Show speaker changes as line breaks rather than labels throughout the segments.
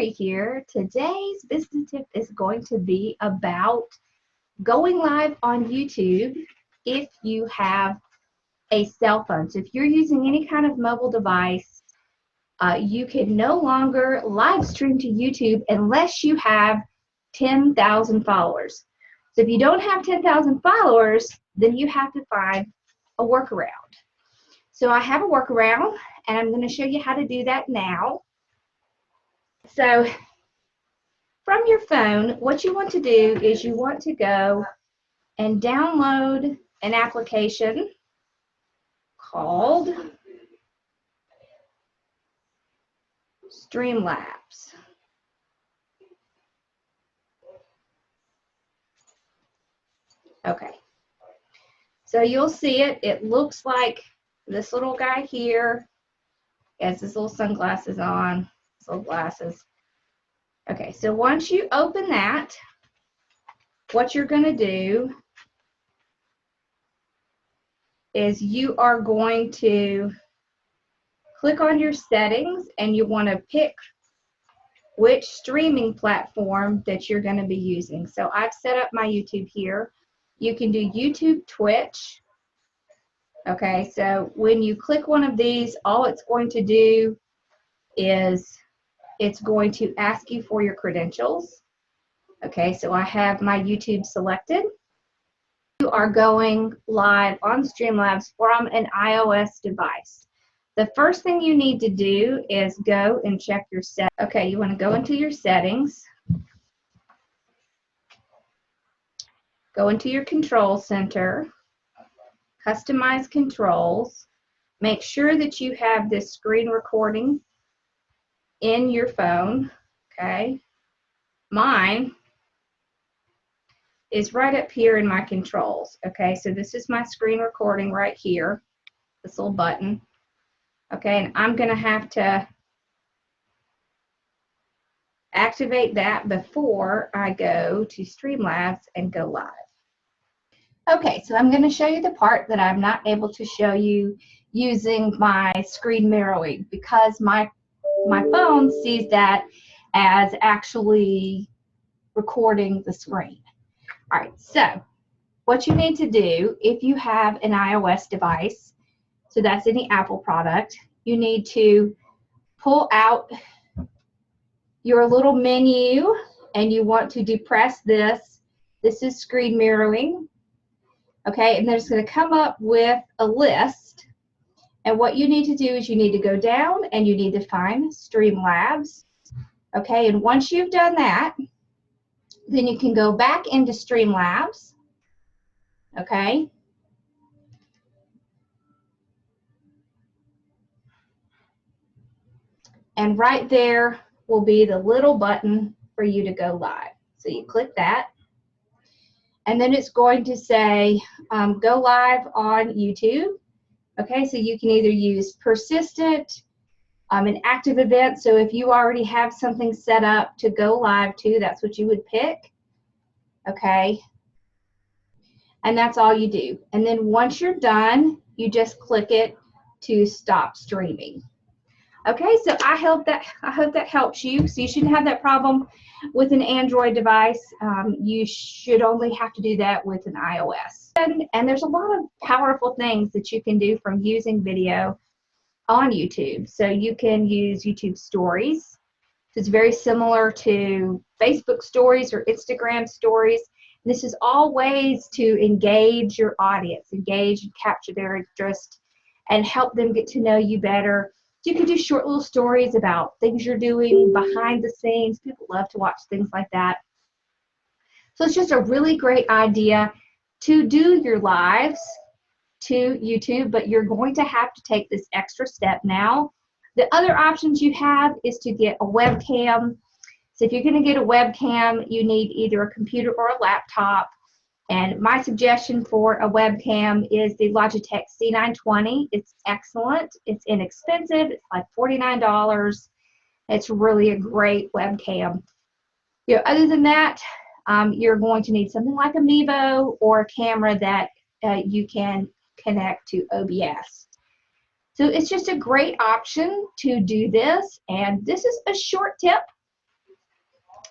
Lori here. Today's business tip is going to be about going live on YouTube if you have a cell phone. So if you're using any kind of mobile device, you can no longer live stream to YouTube unless you have 10,000 followers. So if you don't have 10,000 followers, then you have to find a workaround. So I have a workaround, and I'm going to show you how to do that now. So from your phone, what you want to do is you want to go and download an application called Streamlabs. Okay, so you'll see it. It looks like this little guy here has his little sunglasses on, his little glasses. Okay, so once you open that, what you're going to do is you are going to click on your settings, and you want to pick which streaming platform that you're going to be using. So I've set up my YouTube here. You can do YouTube, Twitch. Okay, so when you click one of these, all it's going to do is it's going to ask you for your credentials. Okay, so I have my YouTube selected. You are going live on Streamlabs from an iOS device. The first thing you need to do is go and check your settings. Okay, you want to go into your settings, go into your control center, customize controls, make sure that you have this screen recording in your phone. Okay, mine is right up here in my controls. Okay, so this is my screen recording right here, this little button. Okay, and I'm going to have to activate that before I go to Streamlabs and go live. Okay, so I'm going to show you the part that I'm not able to show you using my screen mirroring because my phone sees that as actually recording the screen. All right, so what you need to do if you have an iOS device, so that's any Apple product, you need to pull out your little menu and you want to depress this. This is screen mirroring. Okay, and then it's going to come up with a list. And what you need to do is you need to go down and you need to find Streamlabs. Okay, and once you've done that, then you can go back into Streamlabs. Okay. And right there will be the little button for you to go live. So you click that. And then it's going to say go live on YouTube. Okay, so you can either use persistent, an active event. So if you already have something set up to go live to, that's what you would pick. Okay. And that's all you do. And then once you're done, you just click it to stop streaming. Okay, so I hope that helps you. So you shouldn't have that problem with an Android device. You should only have to do that with an iOS. And there's a lot of powerful things that you can do from using video on YouTube. So you can use YouTube Stories. It's very similar to Facebook Stories or Instagram Stories. This is all ways to engage your audience, engage and capture their interest, and help them get to know you better. You can do short little stories about things you're doing behind the scenes. People love to watch things like that. So it's just a really great idea to do your lives to YouTube, but you're going to have to take this extra step now. The other options you have is to get a webcam. So if you're going to get a webcam, you need either a computer or a laptop. And my suggestion for a webcam is the Logitech C920. It's excellent. It's inexpensive. It's like $49. It's really a great webcam. You know, other than that, you're going to need something like a Mevo or a camera that you can connect to OBS. So it's just a great option to do this. And this is a short tip.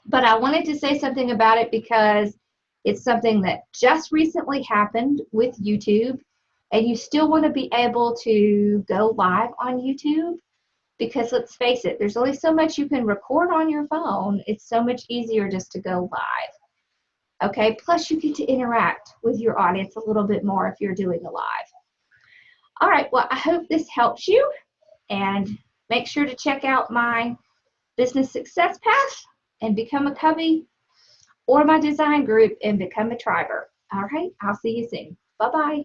But I wanted to say something about it because it's something that just recently happened with YouTube, and you still want to be able to go live on YouTube because let's face it, there's only so much you can record on your phone. It's so much easier just to go live. Okay, plus you get to interact with your audience a little bit more if you're doing a live. All right, well, I hope this helps you, and make sure to check out my business success path and become a cubby, or my design group and become a triber. All right, I'll see you soon. Bye-bye.